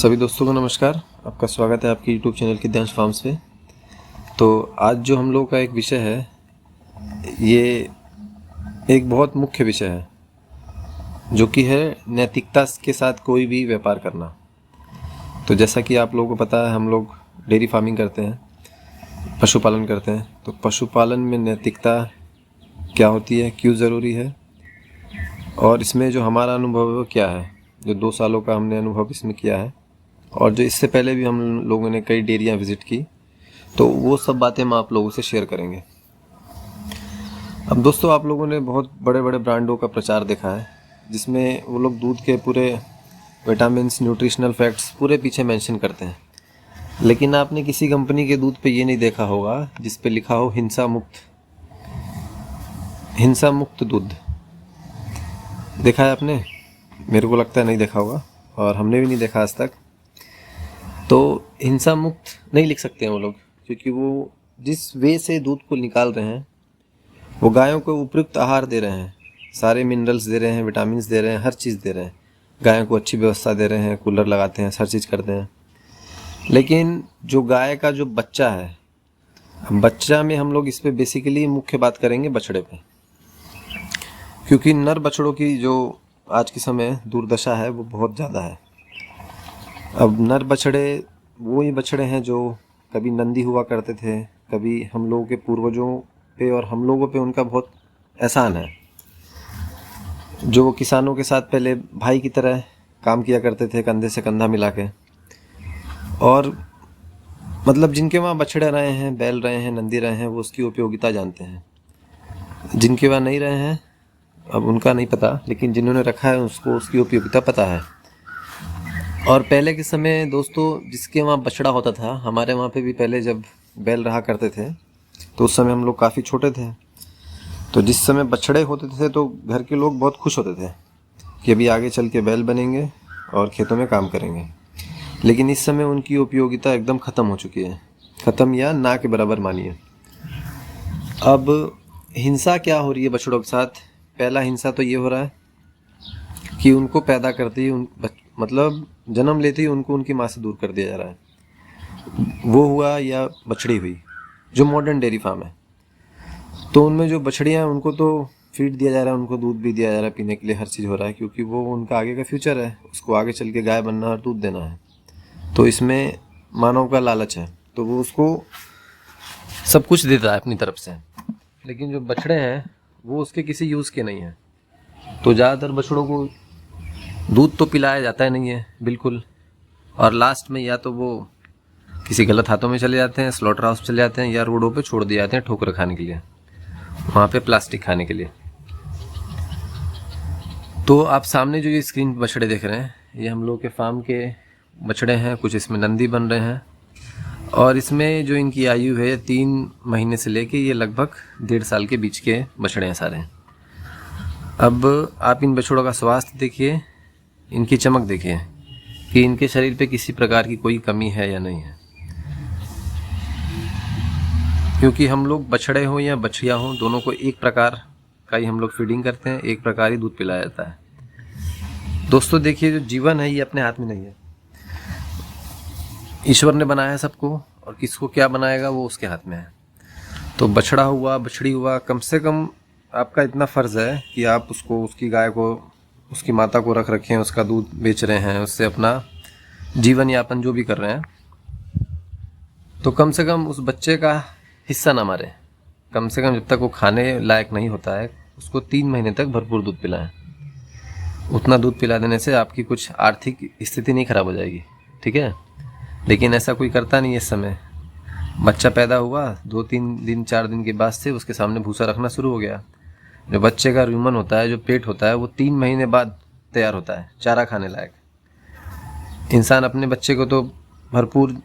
सभी दोस्तों को नमस्कार। आपका स्वागत है आपके यूट्यूब चैनल की फार्म्स पे। तो आज जो हम लोग का एक विषय है, ये एक बहुत मुख्य विषय है, जो कि है नैतिकता के साथ कोई भी व्यापार करना। तो जैसा कि आप लोगों को पता है, हम लोग डेयरी फार्मिंग करते हैं, पशुपालन करते हैं। तो पशुपालन में नैतिकता क्या होती है, क्यों ज़रूरी है, और इसमें जो हमारा अनुभव है वो क्या है। जो 2 सालों का हमने अनुभव इसमें किया है, और जो इससे पहले भी हम लोगों ने कई डेयरियाँ विज़िट की, तो वो सब बातें हम आप लोगों से शेयर करेंगे। अब दोस्तों, आप लोगों ने बहुत बड़े बड़े ब्रांडों का प्रचार देखा है, जिसमें वो लोग दूध के पूरे विटामिन्स, न्यूट्रिशनल फैक्ट्स पूरे पीछे मेंशन करते हैं। लेकिन आपने किसी कंपनी के दूध पे ये नहीं देखा होगा जिस पे लिखा हो हिंसा मुक्त दूध। देखा है आपने? मेरे को लगता है नहीं देखा होगा, और हमने भी नहीं देखा आज तक। तो हिंसा मुक्त नहीं लिख सकते हैं वो लोग, क्योंकि वो जिस वे से दूध को निकाल रहे हैं, वो गायों को उपयुक्त आहार दे रहे हैं, सारे मिनरल्स दे रहे हैं, विटामिन्स दे रहे हैं, हर चीज़ दे रहे हैं, गायों को अच्छी व्यवस्था दे रहे हैं, कूलर लगाते हैं, हर चीज़ करते हैं। लेकिन जो गाय का जो बच्चा है, बच्चा में हम लोग इस पर बेसिकली मुख्य बात करेंगे बछड़े पे, क्योंकि नर बछड़ों की जो आज के समय दुर्दशा है वो बहुत ज़्यादा है। अब नर बछड़े वो ही बछड़े हैं जो कभी नंदी हुआ करते थे, कभी हम लोगों के पूर्वजों पे और हम लोगों पे उनका बहुत एहसान है, जो किसानों के साथ पहले भाई की तरह काम किया करते थे, कंधे से कंधा मिला के। और मतलब जिनके वहाँ बछड़े रहे हैं, बैल रहे हैं, नंदी रहे हैं, वो उसकी उपयोगिता जानते हैं। जिनके वहाँ नहीं रहे हैं, अब उनका नहीं पता, लेकिन जिन्होंने रखा है उसको उसकी उपयोगिता पता है। और पहले के समय दोस्तों, जिसके वहाँ बछड़ा होता था, हमारे वहाँ पे भी पहले जब बैल रहा करते थे, तो उस समय हम लोग काफ़ी छोटे थे। तो जिस समय बछड़े होते थे तो घर के लोग बहुत खुश होते थे कि अभी आगे चल के बैल बनेंगे और खेतों में काम करेंगे। लेकिन इस समय उनकी उपयोगिता एकदम ख़त्म हो चुकी है, ख़त्म या ना के बराबर मानिए। अब हिंसा क्या हो रही है बछड़ों के साथ? पहला हिंसा तो ये हो रहा है कि उनको पैदा करते ही मतलब जन्म लेते ही उनको उनकी माँ से दूर कर दिया जा रहा है। वो हुआ या बछड़ी हुई, जो मॉडर्न डेयरी फार्म है, तो उनमें जो बछड़ियाँ हैं उनको तो फीड दिया जा रहा है, उनको दूध भी दिया जा रहा है, पीने के लिए हर चीज़ हो रहा है, क्योंकि वो उनका आगे का फ्यूचर है, उसको आगे चल के गाय बनना और दूध देना है। तो इसमें मानव का लालच है, तो वो उसको सब कुछ देता है अपनी तरफ से। लेकिन जो बछड़े हैं वो उसके किसी यूज़ के नहीं हैं। तो ज़्यादातर बछड़ों को दूध तो पिलाया जाता है नहीं है बिल्कुल, और लास्ट में या तो वो किसी गलत हाथों में चले जाते हैं, स्लॉटर हाउस चले जाते हैं, या रोडों पे छोड़ दिए जाते हैं ठोकर खाने के लिए, वहाँ पे प्लास्टिक खाने के लिए। तो आप सामने जो ये स्क्रीन बछड़े देख रहे हैं, ये हम लोग के फार्म के बछड़े हैं। कुछ इसमें नंदी बन रहे हैं, और इसमें जो इनकी आयु है 3 महीने से लेके ये लगभग 1.5 साल के बीच के बछड़े हैं सारे। अब आप इन बछड़ों का स्वास्थ्य देखिए, इनकी चमक देखिए कि इनके शरीर पे किसी प्रकार की कोई कमी है या नहीं है। क्योंकि हम लोग बछड़े हों या बछिया हों, दोनों को एक प्रकार का ही हम लोग फीडिंग करते हैं, एक प्रकार ही दूध पिलाया जाता है। दोस्तों देखिए, जो जीवन है ये अपने हाथ में नहीं है। ईश्वर ने बनाया है सबको, और किसको क्या बनाएगा वो उसके हाथ में है। तो बछड़ा हुआ, बछड़ी हुआ, कम से कम आपका इतना फ़र्ज़ है कि आप उसको, उसकी गाय को, उसकी माता को रखें, उसका दूध बेच रहे हैं, उससे अपना जीवन यापन जो भी कर रहे हैं, तो कम से कम उस बच्चे का हिस्सा ना मारे। कम से कम जब तक वो खाने लायक नहीं होता है, उसको 3 महीने तक भरपूर दूध पिलाएं। उतना दूध पिला देने से आपकी कुछ आर्थिक स्थिति नहीं खराब हो जाएगी, ठीक है? लेकिन ऐसा कोई करता नहीं है इस समय। बच्चा पैदा हुआ, 2-3 दिन 4 दिन के बाद से उसके सामने भूसा रखना शुरू हो गया। जो बच्चे का रूमन होता है, जो पेट होता है, वो 3 महीने बाद तैयार होता है चारा खाने लायक। इंसान अपने बच्चे को तो भरपूर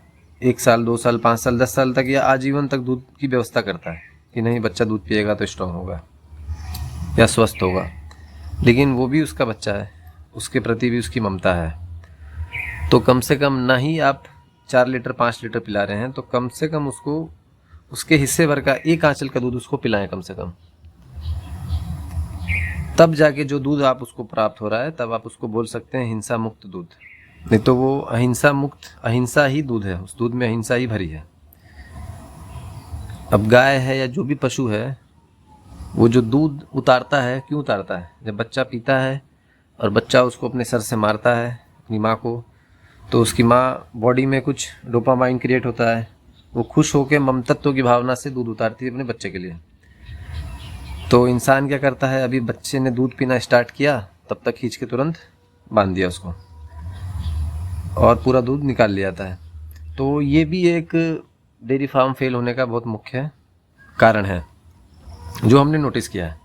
1 साल, 2 साल, 5 साल, 10 साल तक या आजीवन तक दूध की व्यवस्था करता है कि नहीं, बच्चा दूध पिएगा तो स्ट्रांग होगा या स्वस्थ होगा। लेकिन वो भी उसका बच्चा है, उसके प्रति भी उसकी ममता है। तो कम से कम ना ही आप 4 लीटर 5 लीटर पिला रहे हैं, तो कम से कम उसको उसके हिस्से भर का 1 आंचल का दूध उसको पिलाएं कम से कम। तब जाके जो दूध आप उसको प्राप्त हो रहा है, तब आप उसको बोल सकते हैं हिंसा मुक्त दूध। नहीं तो वो अहिंसा मुक्त, अहिंसा ही दूध है, उस दूध में अहिंसा ही भरी है। अब गाय है या जो भी पशु है, वो जो दूध उतारता है, क्यों उतारता है? जब बच्चा पीता है और बच्चा उसको अपने सर से मारता है अपनी माँ को, तो उसकी माँ बॉडी में कुछ डोपामाइन क्रिएट होता है, वो खुश होकर ममतत्व की भावना से दूध उतारती है अपने बच्चे के लिए। तो इंसान क्या करता है, अभी बच्चे ने दूध पीना स्टार्ट किया तब तक खींच के तुरंत बांध दिया उसको और पूरा दूध निकाल लिया जाता है। तो ये भी एक डेयरी फार्म फेल होने का बहुत मुख्य कारण है जो हमने नोटिस किया है।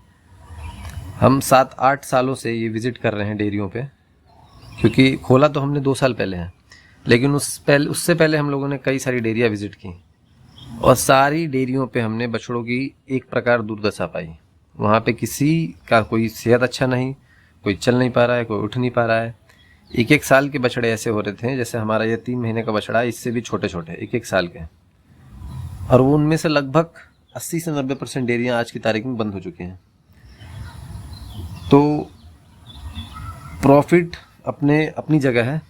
हम 7-8 सालों से ये विज़िट कर रहे हैं डेयरियों पे, क्योंकि खोला तो हमने 2 साल पहले है, लेकिन उससे पहले हम लोगों ने कई सारी डेयरियाँ विज़िट की और सारी डेयरियों पे हमने बछड़ों की एक प्रकार दुर्दशा पाई। वहाँ पे किसी का कोई सेहत अच्छा नहीं, कोई चल नहीं पा रहा है, कोई उठ नहीं पा रहा है। 1-1 साल के बछड़े ऐसे हो रहे थे, जैसे हमारा ये 3 महीने का बछड़ा है, इससे भी छोटे छोटे 1-1 साल के। और वो उनमें से लगभग 80 से 90% डेयरियाँ आज की तारीख में बंद हो चुकी हैं। तो प्रॉफिट अपनी जगह है,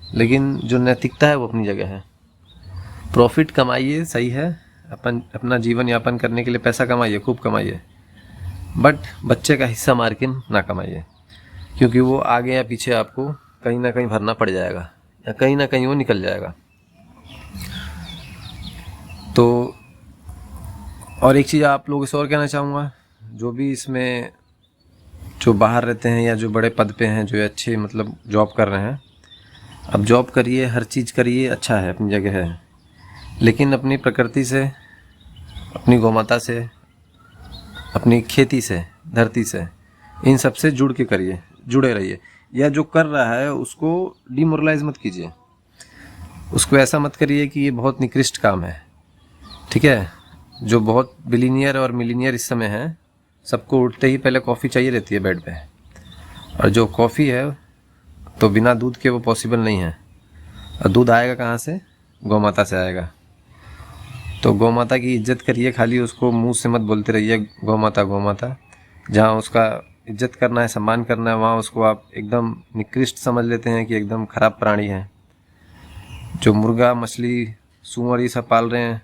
लेकिन जो नैतिकता है वो अपनी जगह है। प्रॉफिट कमाइए, सही है, अपना जीवन यापन करने के लिए पैसा कमाइए, खूब कमाइए, बट बच्चे का हिस्सा मार के ना कमाइए, क्योंकि वो आगे या पीछे आपको कहीं ना कहीं भरना पड़ जाएगा या कहीं ना कहीं वो निकल जाएगा। तो और एक चीज़ आप लोगों से और कहना चाहूँगा, जो भी इसमें जो बाहर रहते हैं या जो बड़े पद पे हैं, जो अच्छे मतलब जॉब कर रहे हैं, अब जॉब करिए, हर चीज़ करिए, अच्छा है, अपनी जगह है, लेकिन अपनी प्रकृति से, अपनी गौमाता से, अपनी खेती से, धरती से, इन सब से जुड़ के करिए, जुड़े रहिए। या जो कर रहा है उसको डिमोरलाइज मत कीजिए, उसको ऐसा मत करिए कि ये बहुत निकृष्ट काम है, ठीक है। जो बहुत बिलीनियर और मिलीनियर इस समय हैं, सबको उठते ही पहले कॉफ़ी चाहिए रहती है बेड पे, और जो कॉफ़ी है तो बिना दूध के वो पॉसिबल नहीं है। और दूध आएगा कहाँ से? गौमाता से आएगा। तो गौमाता की इज्जत करिए, खाली उसको मुंह से मत बोलते रहिए गौमाता गौमाता। जहाँ उसका इज्जत करना है, सम्मान करना है, वहाँ उसको आप एकदम निकृष्ट समझ लेते हैं कि एकदम खराब प्राणी है। जो मुर्गा, मछली, सूअर ये सब पाल रहे हैं,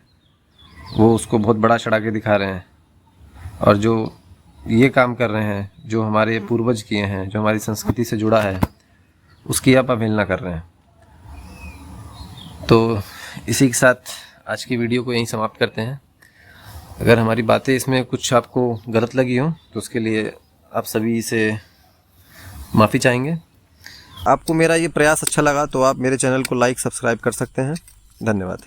वो उसको बहुत बड़ा चढ़ा के दिखा रहे हैं, और जो ये काम कर रहे हैं, जो हमारे पूर्वज किए हैं, जो हमारी संस्कृति से जुड़ा है, उसकी आप अवहेलना कर रहे हैं। तो इसी के साथ आज की वीडियो को यहीं समाप्त करते हैं। अगर हमारी बातें इसमें कुछ आपको गलत लगी हो तो उसके लिए आप सभी से माफ़ी चाहेंगे। आपको मेरा ये प्रयास अच्छा लगा तो आप मेरे चैनल को लाइक, सब्सक्राइब कर सकते हैं। धन्यवाद।